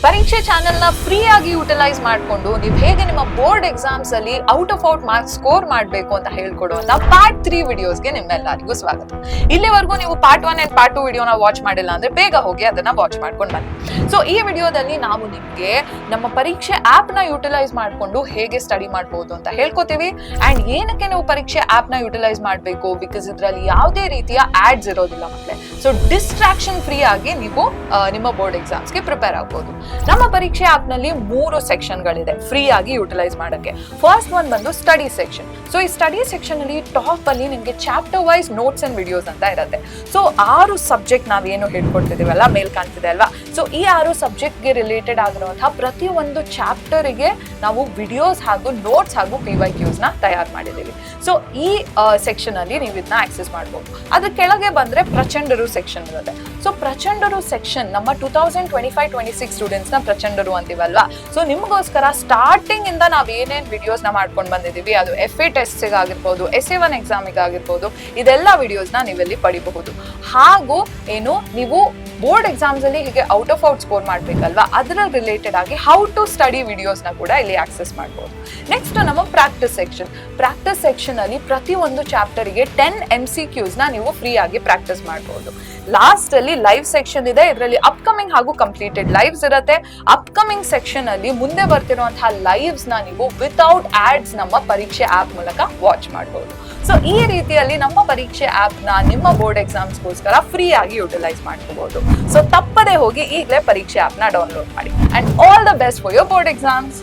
ಪರೀಕ್ಷೆ ಚಾನೆಲ್ ನ ಫ್ರೀ ಆಗಿ ಯುಟಿಲೈಸ್ ಮಾಡ್ಕೊಂಡು ನೀವು ಹೇಗೆ ನಿಮ್ಮ ಬೋರ್ಡ್ ಎಕ್ಸಾಮ್ಸ್ ಅಲ್ಲಿ out of out marks score ಮಾಡಬೇಕು ಅಂತ ಹೇಳ್ಕೊಡುವಂತ ಪಾರ್ಟ್ 3 ವಿಡಿಯೋಸ್ಗೆ ನಿಮ್ಮೆಲ್ಲರಿಗೂ ಸ್ವಾಗತ. ಇಲ್ಲಿವರೆಗೂ ನೀವು ಪಾರ್ಟ್ 1 ಅಂಡ್ ಪಾರ್ಟ್ 2 ವಿಡಿಯೋನ ವಾಚ್ ಮಾಡಿಲ್ಲ ಅಂದ್ರೆ ಬೇಗ ಹೋಗಿ ಅದನ್ನ ವಾಚ್ ಮಾಡ್ಕೊಂಡು ಬನ್ನಿ. ಸೊ ಈ ವಿಡಿಯೋದಲ್ಲಿ ನಾವು ನಿಮ್ಗೆ ನಮ್ಮ ಪರೀಕ್ಷೆ ಆಪ್ ನ ಯುಟಿಲೈಸ್ ಮಾಡ್ಕೊಂಡು ಹೇಗೆ ಸ್ಟಡಿ ಮಾಡಬಹುದು ಅಂತ ಹೇಳ್ಕೊತೀವಿ. ಅಂಡ್ ಏನಕ್ಕೆ ನೀವು ಪರೀಕ್ಷೆ ಆಪ್ ನ ಯುಟಿಲೈಸ್ ಮಾಡಬೇಕು, ಬಿಕಾಸ್ ಇದರಲ್ಲಿ ಯಾವುದೇ ರೀತಿಯ ಆಡ್ಸ್ ಇರೋದಿಲ್ಲ ಮಕ್ಕಳೇ. ಸೊ ಡಿಸ್ಟ್ರಾಕ್ಷನ್ ಫ್ರೀ ಆಗಿ ನೀವು ನಿಮ್ಮ ಬೋರ್ಡ್ ಎಕ್ಸಾಮ್ಸ್ಗೆ ಪ್ರಿಪೇರ್ ಆಗ್ಬೋದು. ನಮ್ಮ ಪರೀಕ್ಷೆ ಆಪ್ ನಲ್ಲಿ 3 ಸೆಕ್ಷನ್ ಗಳಿದೆ ಫ್ರೀ ಆಗಿ ಯುಟಿಲೈಸ್ ಮಾಡಕ್ಕೆ. ಫಸ್ಟ್ ಒನ್ ಬಂದು ಸ್ಟಡಿ ಸೆಕ್ಷನ್. ಸೊ ಈ ಸ್ಟಡಿ ಸೆಕ್ಷನ್ ಅಲ್ಲಿ ಟಾಪ್ ಅಲ್ಲಿ ನಿಮ್ಗೆ chapter wise notes and videos ಅಂತ ಇರುತ್ತೆ. ಸೊ 6 ಸಬ್ಜೆಕ್ಟ್ ನಾವೇನು ಹೇಳ್ಕೊಡ್ತಿದೀವಲ್ಲ ಮೇಲ್ ಕಾಣ್ತಿದೆ ಅಲ್ವಾ, ಸೊ ಈ 6 ಸಬ್ಜೆಕ್ಟ್ ಗೆ ರಿಲೇಟೆಡ್ ಆಗಿರುವಂತಹ ಪ್ರತಿ ಒಂದು ಚಾಪ್ಟರ್ ಗೆ ನಾವು ವಿಡಿಯೋಸ್ ಹಾಗೂ ನೋಟ್ಸ್ ಹಾಗೂ PYQs ನ ತಯಾರು ಮಾಡಿದೀವಿ. ಸೊ ಈ ಸೆಕ್ಷನ್ ಅಲ್ಲಿ ನೀವು ಇದನ್ನ ಆಕ್ಸೆಸ್ ಮಾಡಬಹುದು. ಅದ್ರ ಕೆಳಗೆ ಬಂದ್ರೆ ಪ್ರಚಂಡರು ಸೆಕ್ಷನ್ ಇರುತ್ತೆ. ಸೊ ಪ್ರಚಂಡರು ಸೆಕ್ಷನ್ ನಮ್ಮ 2025-26 ಸ್ಟೂಡೆಂಟ್ಸ್ ನ ಪ್ರಚಂಡರು ಅಂತೀವಲ್ವಾ. ಸೊ ನಿಮಗೋಸ್ಕರ ಸ್ಟಾರ್ಟಿಂಗ್ ಇಂದ ನಾವ್ ಏನೇನ್ ವಿಡಿಯೋಸ್ ನ ಮಾಡ್ಕೊಂಡು ಬಂದಿದೀವಿ, ಅದು FA ಟೆಸ್ಟ್ ಆಗಿರ್ಬೋದು, SA1 ಎಕ್ಸಾಮ್ ಆಗಿರ್ಬೋದು, ಇದೆಲ್ಲ ವಿಡಿಯೋಸ್ ನ ನೀವೆಲ್ಲಿ ಪಡಿಬಹುದು. ಹಾಗೂ ಏನು ನೀವು ಬೋರ್ಡ್ ಎಕ್ಸಾಮ್ಸ್ ಅಲ್ಲಿ ಹೀಗೆ ಔಟ್ ಆಫ್ ಔಟ್ ಸ್ಕೋರ್ ಮಾಡ್ಬೇಕಲ್ವಾ, ಅದರ ರಿಲೇಟೆಡ್ ಆಗಿ ಹೌ ಟು ಸ್ಟಡಿ ವಿಡಿಯೋಸ್ ನ ಕೂಡ ಇಲ್ಲಿ ಆಕ್ಸೆಸ್ ಮಾಡಬಹುದು. ನೆಕ್ಸ್ಟ್ ನಮ್ಮ ಪ್ರಾಕ್ಟೀಸ್ ಸೆಕ್ಷನ್. ಪ್ರಾಕ್ಟೀಸ್ ಸೆಕ್ಷನ್ ಅಲ್ಲಿ ಪ್ರತಿ ಒಂದು ಚಾಪ್ಟರ್ ಗೆ 10 MCQs ನ ನೀವು ಫ್ರೀ ಆಗಿ ಪ್ರಾಕ್ಟೀಸ್ ಮಾಡಬಹುದು. ಲಾಸ್ಟ್ ಅಲ್ಲಿ ಲೈವ್ ಸೆಕ್ಷನ್ ಇದೆ. ಇದರಲ್ಲಿ ಅಪ್ಕಮಿಂಗ್ ಹಾಗೂ ಕಂಪ್ಲೀಟೆಡ್ ಲೈವ್ಸ್ ಇರುತ್ತೆ. ಅಪ್ಕಮಿಂಗ್ ಸೆಕ್ಷನ್ ಅಲ್ಲಿ ಮುಂದೆ ಬರ್ತಿರುವಂತಹ ಲೈವ್ಸ್ ನ ನೀವು ವಿತೌಟ್ ಆಡ್ಸ್ ನಮ್ಮ ಪರೀಕ್ಷೆ ಆಪ್ ಮೂಲಕ ವಾಚ್ ಮಾಡಬಹುದು. ಸೊ ಈ ರೀತಿಯಲ್ಲಿ ನಮ್ಮ ಪರೀಕ್ಷೆ ಆಪ್ ನ ನಿಮ್ಮ ಬೋರ್ಡ್ ಎಕ್ಸಾಮ್ಸ್ಗೋಸ್ಕರ ಫ್ರೀ ಆಗಿ ಯುಟಿಲೈಸ್ ಮಾಡ್ಕೋಬಹುದು. ಸೊ ತಪ್ಪದೆ ಹೋಗಿ ಈಗಲೇ ಪರೀಕ್ಷೆ ಆಪ್ ನ ಡೌನ್ಲೋಡ್ ಮಾಡಿ. And all the best for your board exams.